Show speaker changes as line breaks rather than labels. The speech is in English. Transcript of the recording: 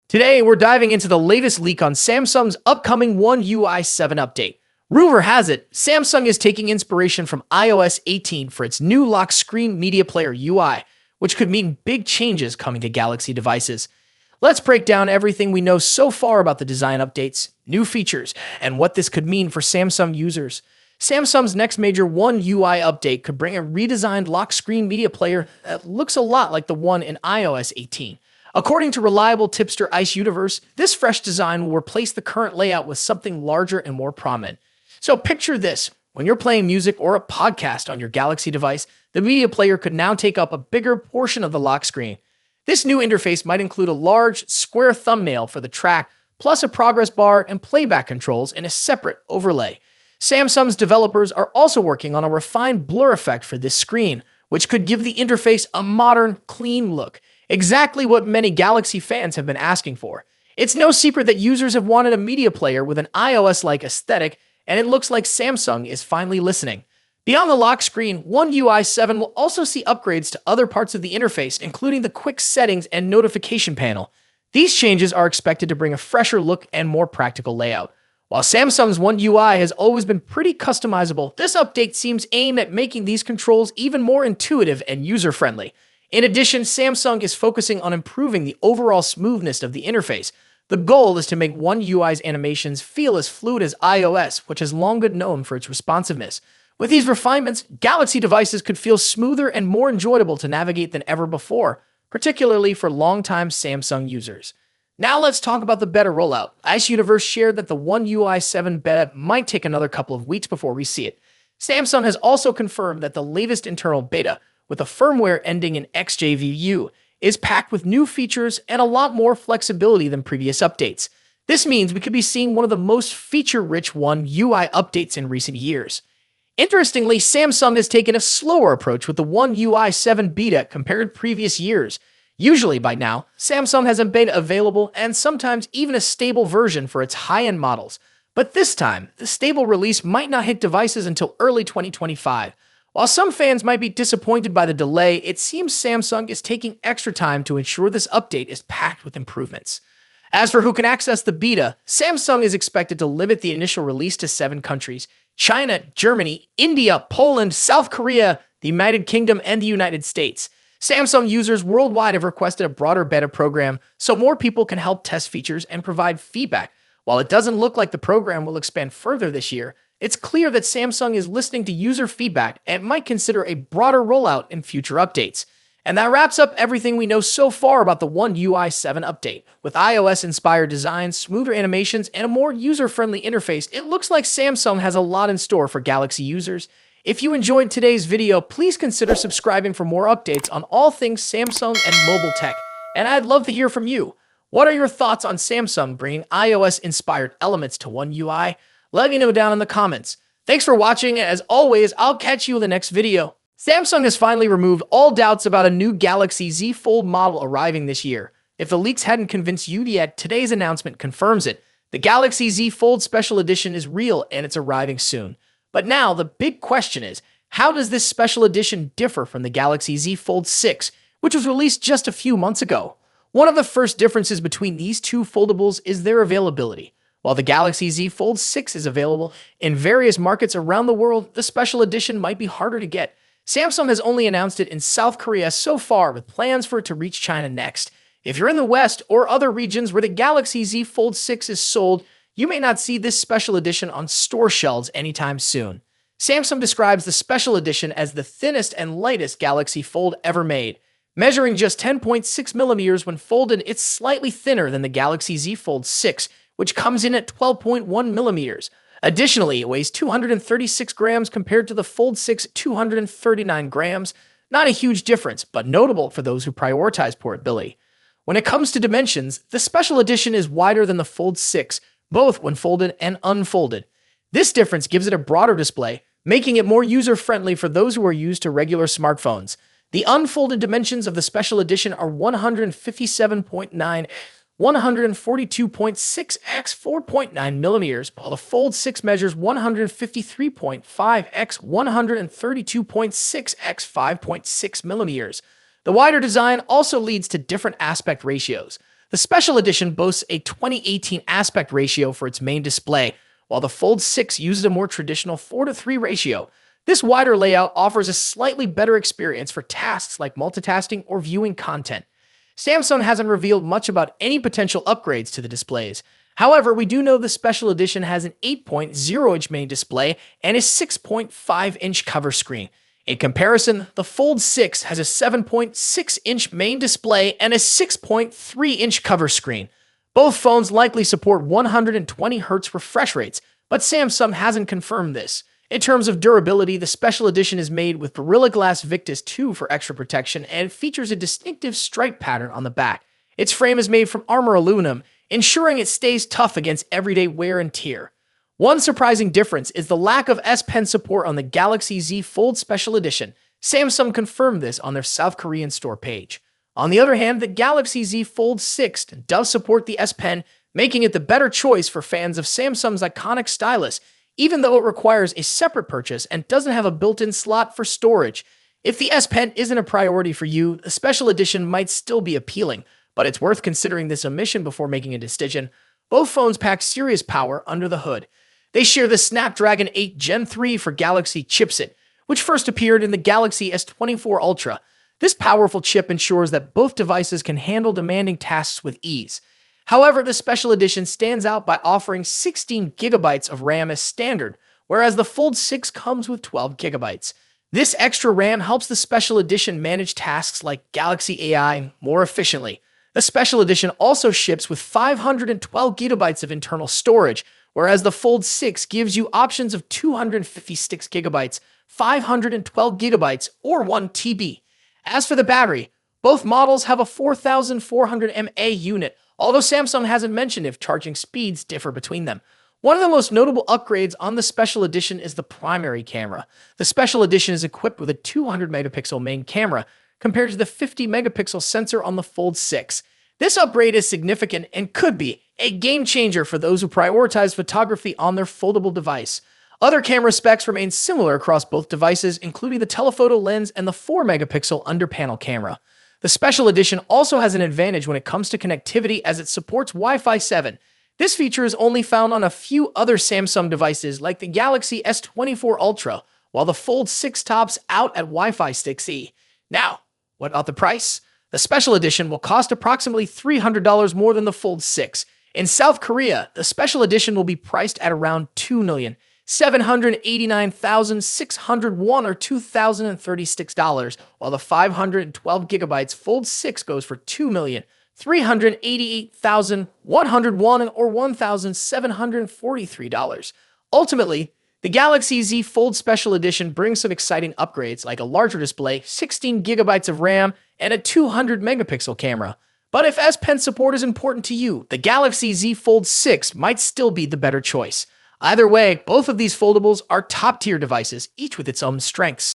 Today, we're diving into the latest leak on Samsung's upcoming One UI 7 update. Rumor has it, Samsung is taking inspiration from iOS 18 for its new lock screen media player UI, which could mean big changes coming to Galaxy devices. Let's break down everything we know so far about the design updates, new features, and what this could mean for Samsung users. Samsung's next major One UI update could bring a redesigned lock screen media player that looks a lot like the one in iOS 18. According to reliable tipster Ice Universe, this fresh design will replace the current layout with something larger and more prominent. So picture this. When you're playing music or a podcast on your Galaxy device, the media player could now take up a bigger portion of the lock screen. This new interface might include a large, square thumbnail for the track, plus a progress bar and playback controls in a separate overlay. Samsung's developers are also working on a refined blur effect for this screen, which could give the interface a modern, clean look. Exactly what many Galaxy fans have been asking for. It's no secret that users have wanted a media player with an iOS-like aesthetic, and it looks like Samsung is finally listening. Beyond the lock screen, One UI 7 will also see upgrades to other parts of the interface, including the quick settings and notification panel. These changes are expected to bring a fresher look and more practical layout. While Samsung's One UI has always been pretty customizable, this update seems aimed at making these controls even more intuitive and user-friendly. In addition, Samsung is focusing on improving the overall smoothness of the interface. The goal is to make One UI's animations feel as fluid as iOS, which has long been known for its responsiveness. With these refinements, Galaxy devices could feel smoother and more enjoyable to navigate than ever before, particularly for longtime Samsung users. Now let's talk about the beta rollout. Ice Universe shared that the One UI 7 beta might take another couple of weeks before we see it. Samsung has also confirmed that the latest internal beta, with a firmware ending in XJVU, is packed with new features and a lot more flexibility than previous updates. This means we could be seeing one of the most feature-rich One UI updates in recent years. Interestingly, Samsung has taken a slower approach with the One UI 7 beta compared to previous years. Usually by now, Samsung has a beta available and sometimes even a stable version for its high-end models. But this time, the stable release might not hit devices until early 2025. While some fans might be disappointed by the delay, it seems Samsung is taking extra time to ensure this update is packed with improvements. As for who can access the beta, Samsung is expected to limit the initial release to 7 countries: China, Germany, India, Poland, South Korea, the United Kingdom, and the United States. Samsung users worldwide have requested a broader beta program so more people can help test features and provide feedback. While it doesn't look like the program will expand further this year, it's clear that Samsung is listening to user feedback and might consider a broader rollout in future updates. And that wraps up everything we know so far about the One UI 7 update. With iOS-inspired designs, smoother animations, and a more user-friendly interface, it looks like Samsung has a lot in store for Galaxy users. If you enjoyed today's video, please consider subscribing for more updates on all things Samsung and mobile tech. And I'd love to hear from you. What are your thoughts on Samsung bringing iOS-inspired elements to One UI? Let me know down in the comments. Thanks for watching, and as always, I'll catch you in the next video. Samsung has finally removed all doubts about a new Galaxy Z Fold model arriving this year. If the leaks hadn't convinced you yet, today's announcement confirms it. The Galaxy Z Fold Special Edition is real, and it's arriving soon. But now, the big question is, how does this special edition differ from the Galaxy Z Fold 6, which was released just a few months ago? One of the first differences between these two foldables is their availability. While the Galaxy Z Fold 6 is available in various markets around the world, the special edition might be harder to get. Samsung has only announced it in South Korea so far, with plans for it to reach China next. If you're in the West or other regions where the Galaxy Z Fold 6 is sold, you may not see this special edition on store shelves anytime soon. Samsung describes the special edition as the thinnest and lightest Galaxy Fold ever made. Measuring just 10.6 millimeters when folded, it's slightly thinner than the Galaxy Z Fold 6, which comes in at 12.1 millimeters. Additionally, it weighs 236 grams compared to the Fold 6 239 grams. Not a huge difference, but notable for those who prioritize portability. When it comes to dimensions, the special edition is wider than the Fold 6, both when folded and unfolded. This difference gives it a broader display, making it more user-friendly for those who are used to regular smartphones. The unfolded dimensions of the special edition are 157.9 142.6 x 4.9 millimeters, while the Fold 6 measures 153.5 x 132.6 x 5.6 millimeters. The wider design also leads to different aspect ratios. The Special Edition boasts a 2018 aspect ratio for its main display, while the Fold 6 uses a more traditional 4:3 ratio. This wider layout offers a slightly better experience for tasks like multitasking or viewing content. Samsung hasn't revealed much about any potential upgrades to the displays. However, we do know the Special Edition has an 8.0-inch main display and a 6.5-inch cover screen. In comparison, the Fold 6 has a 7.6-inch main display and a 6.3-inch cover screen. Both phones likely support 120Hz refresh rates, but Samsung hasn't confirmed this. In terms of durability, the Special Edition is made with Gorilla Glass Victus 2 for extra protection and features a distinctive stripe pattern on the back. Its frame is made from armor aluminum, ensuring it stays tough against everyday wear and tear. One surprising difference is the lack of S Pen support on the Galaxy Z Fold Special Edition. Samsung confirmed this on their South Korean store page. On the other hand, the Galaxy Z Fold 6 does support the S Pen, making it the better choice for fans of Samsung's iconic stylus, even though it requires a separate purchase and doesn't have a built-in slot for storage. If the S Pen isn't a priority for you, the Special Edition might still be appealing, but it's worth considering this omission before making a decision. Both phones pack serious power under the hood. They share the Snapdragon 8 Gen 3 for Galaxy chipset, which first appeared in the Galaxy S24 Ultra. This powerful chip ensures that both devices can handle demanding tasks with ease. However, the Special Edition stands out by offering 16 GB of RAM as standard, whereas the Fold 6 comes with 12 GB. This extra RAM helps the Special Edition manage tasks like Galaxy AI more efficiently. The Special Edition also ships with 512 GB of internal storage, whereas the Fold 6 gives you options of 256 GB, 512 GB, or 1 TB. As for the battery, both models have a 4400 mAh unit, although Samsung hasn't mentioned if charging speeds differ between them. One of the most notable upgrades on the Special Edition is the primary camera. The Special Edition is equipped with a 200-megapixel main camera, compared to the 50-megapixel sensor on the Fold 6. This upgrade is significant and could be a game-changer for those who prioritize photography on their foldable device. Other camera specs remain similar across both devices, including the telephoto lens and the 4-megapixel under-panel camera. The Special Edition also has an advantage when it comes to connectivity as it supports Wi-Fi 7. This feature is only found on a few other Samsung devices like the Galaxy S24 Ultra, while the Fold 6 tops out at Wi-Fi 6E. Now, what about the price? The Special Edition will cost approximately $300 more than the Fold 6. In South Korea, the Special Edition will be priced at around $2,789,601 or $2,036, while the 512 GB Fold 6 goes for $2,388,101 or $1,743. Ultimately, the Galaxy Z Fold Special Edition brings some exciting upgrades like a larger display, 16 GB of RAM, and a 200-megapixel camera. But if S Pen support is important to you, the Galaxy Z Fold 6 might still be the better choice. Either way, both of these foldables are top-tier devices, each with its own strengths.